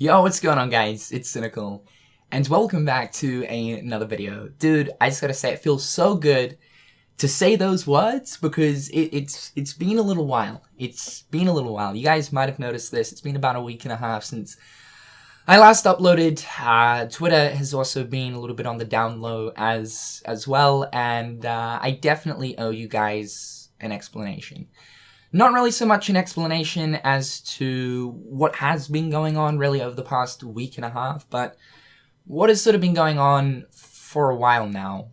Yo, what's going on guys? It's Cynical, and welcome back to another video. Dude, I just gotta say, it feels so good to say those words because it's been a little while. It's been a little while. You guys might have noticed this. It's been about a week and a half since I last uploaded. Twitter has also been a little bit on the down low as well, and I definitely owe you guys an explanation. Not really so much an explanation as to what has been going on really over the past week and a half, but what has sort of been going on for a while now.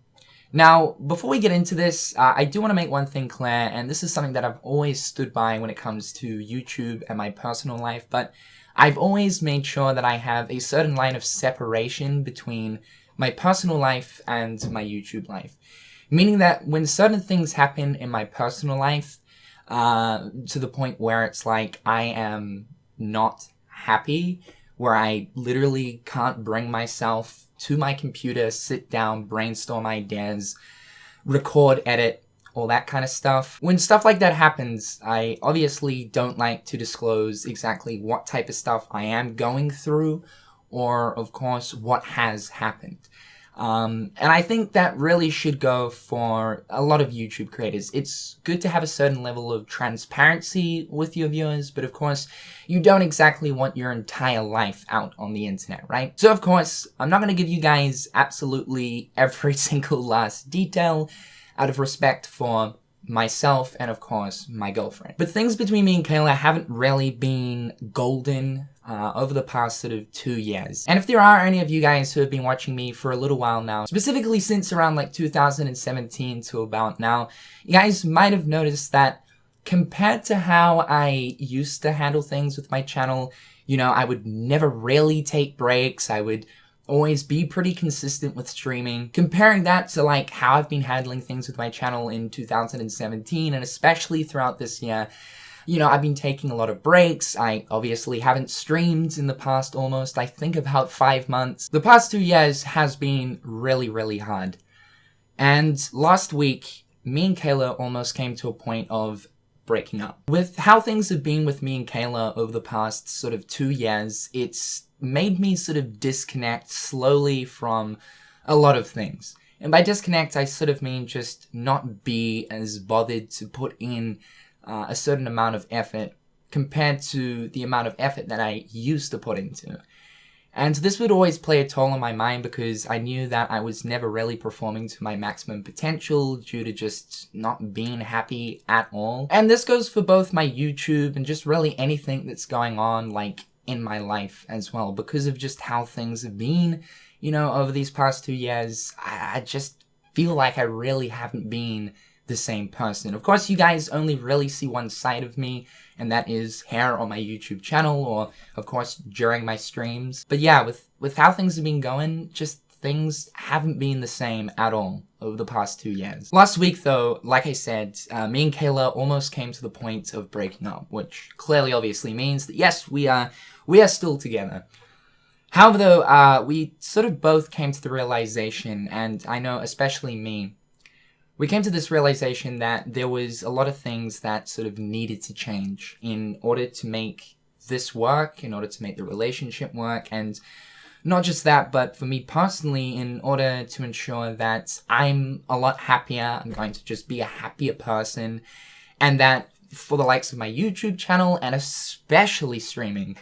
Now, before we get into this, I do want to make one thing clear, and this is something that I've always stood by when it comes to YouTube and my personal life, but I've always made sure that I have a certain line of separation between my personal life and my YouTube life. Meaning that when certain things happen in my personal life, to the point where it's like I am not happy, where I literally can't bring myself to my computer, sit down, brainstorm ideas, record, edit, all that kind of stuff. When stuff like that happens, I obviously don't like to disclose exactly what type of stuff I am going through, or of course what has happened. And I think that really should go for a lot of YouTube creators. It's good to have a certain level of transparency with your viewers, but of course, you don't exactly want your entire life out on the internet, right? So of course, I'm not going to give you guys absolutely every single last detail out of respect for myself and of course my girlfriend. But things between me and Kayla haven't really been golden over the past sort of 2 years. And if there are any of you guys who have been watching me for a little while now, specifically since around like 2017 to about now, you guys might have noticed that compared to how I used to handle things with my channel, you know, I would never really take breaks. I would always be pretty consistent with streaming. Comparing that to like how I've been handling things with my channel in 2017 and especially throughout this year, you know, I've been taking a lot of breaks. I obviously haven't streamed in the past almost, I think, about 5 months. The past 2 years has been really, really hard. And last week, me and Kayla almost came to a point of breaking up. With how things have been with me and Kayla over the past sort of 2 years, it's made me sort of disconnect slowly from a lot of things. And by disconnect, I sort of mean just not be as bothered to put in a certain amount of effort compared to the amount of effort that I used to put into. And this would always play a toll on my mind because I knew that I was never really performing to my maximum potential due to just not being happy at all. And this goes for both my YouTube and just really anything that's going on like in my life as well, because of just how things have been, you know, over these past 2 years. I just feel like I really haven't been the same person. Of course, you guys only really see one side of me, and that is here on my YouTube channel, or of course during my streams. But yeah, with how things have been going, just things haven't been the same at all over the past 2 years. Last week though, like I said, me and Kayla almost came to the point of breaking up, which clearly obviously means that yes, we are still together. However though, we sort of both came to the realization, and I know especially me, we came to this realization that there was a lot of things that sort of needed to change in order to make this work, in order to make the relationship work, and not just that, but for me personally, in order to ensure that I'm a lot happier, I'm going to just be a happier person, and that for the likes of my YouTube channel, and especially streaming,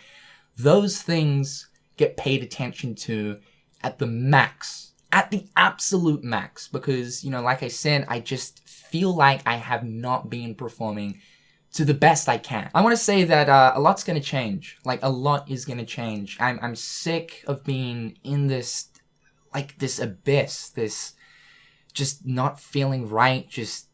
those things get paid attention to at the max. At the absolute max, because, you know, like I said, I just feel like I have not been performing to the best I can. I want to say that a lot's going to change. Like, a lot is going to change. I'm sick of being in this, like, this abyss, this just not feeling right, just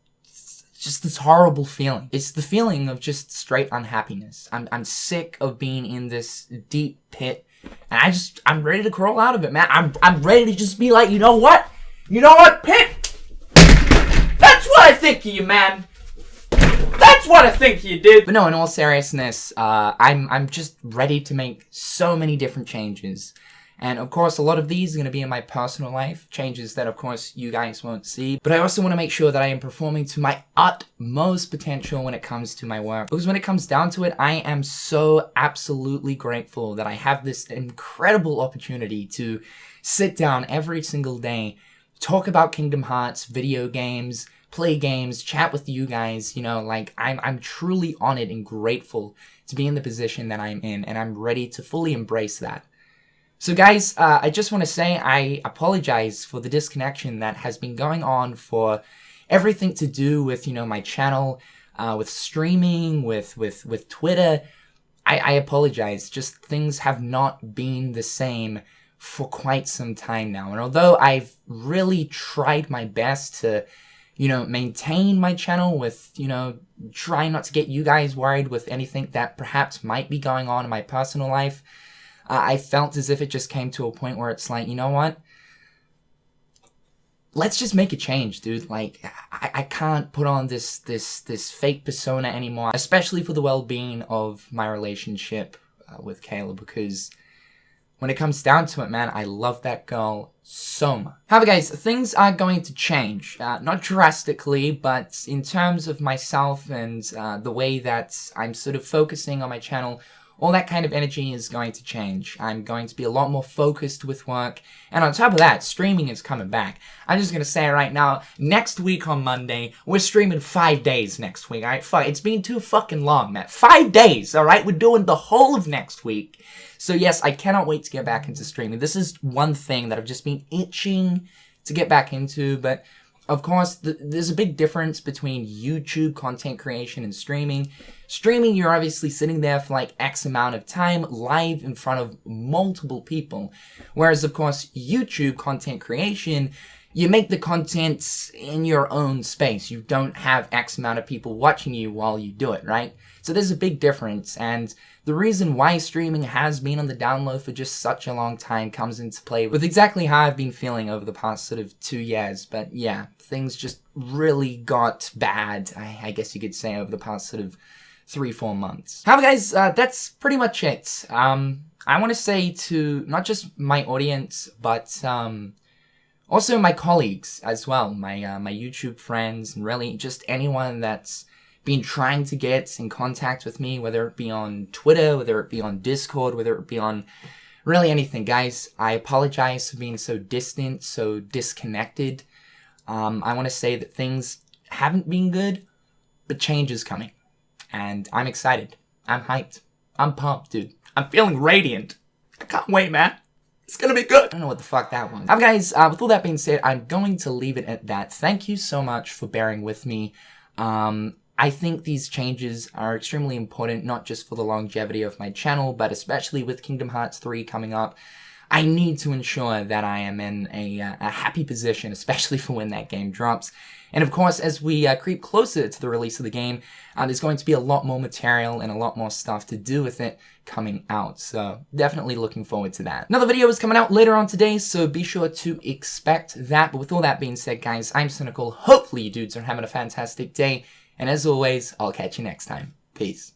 this horrible feeling. It's the feeling of just straight unhappiness. I'm sick of being in this deep pit. And I'm ready to crawl out of it, man. I'm ready to just be like, you know what? You know what, Pit? That's what I think of you, man. That's what I think of you, dude. But no, in all seriousness, I'm just ready to make so many different changes. And of course, a lot of these are going to be in my personal life, changes that of course you guys won't see. But I also want to make sure that I am performing to my utmost potential when it comes to my work. Because when it comes down to it, I am so absolutely grateful that I have this incredible opportunity to sit down every single day, talk about Kingdom Hearts, video games, play games, chat with you guys, you know, like I'm truly honored and grateful to be in the position that I'm in, and I'm ready to fully embrace that. So guys, I just want to say I apologize for the disconnection that has been going on for everything to do with, you know, my channel, with streaming, with Twitter. I apologize. Just things have not been the same for quite some time now. And although I've really tried my best to, you know, maintain my channel with, you know, try not to get you guys worried with anything that perhaps might be going on in my personal life, I felt as if it just came to a point where it's like, you know what? Let's just make a change, dude. Like, I can't put on this fake persona anymore, especially for the well-being of my relationship with Kayla, because when it comes down to it, man, I love that girl so much. However, guys, things are going to change. Not drastically, but in terms of myself and the way that I'm sort of focusing on my channel, all that kind of energy is going to change. I'm going to be a lot more focused with work. And on top of that, streaming is coming back. I'm just going to say right now, next week on Monday, we're streaming 5 days next week, alright? Fuck, it's been too fucking long, man. 5 days, alright? We're doing the whole of next week. So yes, I cannot wait to get back into streaming. This is one thing that I've just been itching to get back into, but of course, there's a big difference between YouTube content creation and streaming. Streaming, you're obviously sitting there for like X amount of time, live in front of multiple people. Whereas, of course, YouTube content creation, you make the content in your own space. You don't have X amount of people watching you while you do it, right? So there's a big difference, and the reason why streaming has been on the down low for just such a long time comes into play with exactly how I've been feeling over the past sort of 2 years. But yeah, things just really got bad, I guess you could say, over the past sort of 3-4 months. However, guys, that's pretty much it. I want to say to not just my audience, but also my colleagues as well, my YouTube friends, and really just anyone that's been trying to get in contact with me, whether it be on Twitter, whether it be on Discord, whether it be on really anything. Guys, I apologize for being so distant, so disconnected. I want to say that things haven't been good, but change is coming. And I'm excited. I'm hyped. I'm pumped, dude. I'm feeling radiant. I can't wait, man. It's gonna be good. I don't know what the fuck that was. Guys, with all that being said, I'm going to leave it at that. Thank you so much for bearing with me. I think these changes are extremely important, not just for the longevity of my channel, but especially with Kingdom Hearts 3 coming up. I need to ensure that I am in a happy position, especially for when that game drops. And of course, as we creep closer to the release of the game, there's going to be a lot more material and a lot more stuff to do with it coming out. So definitely looking forward to that. Another video is coming out later on today, so be sure to expect that. But with all that being said, guys, I'm Cynical. Hopefully you dudes are having a fantastic day. And as always, I'll catch you next time. Peace.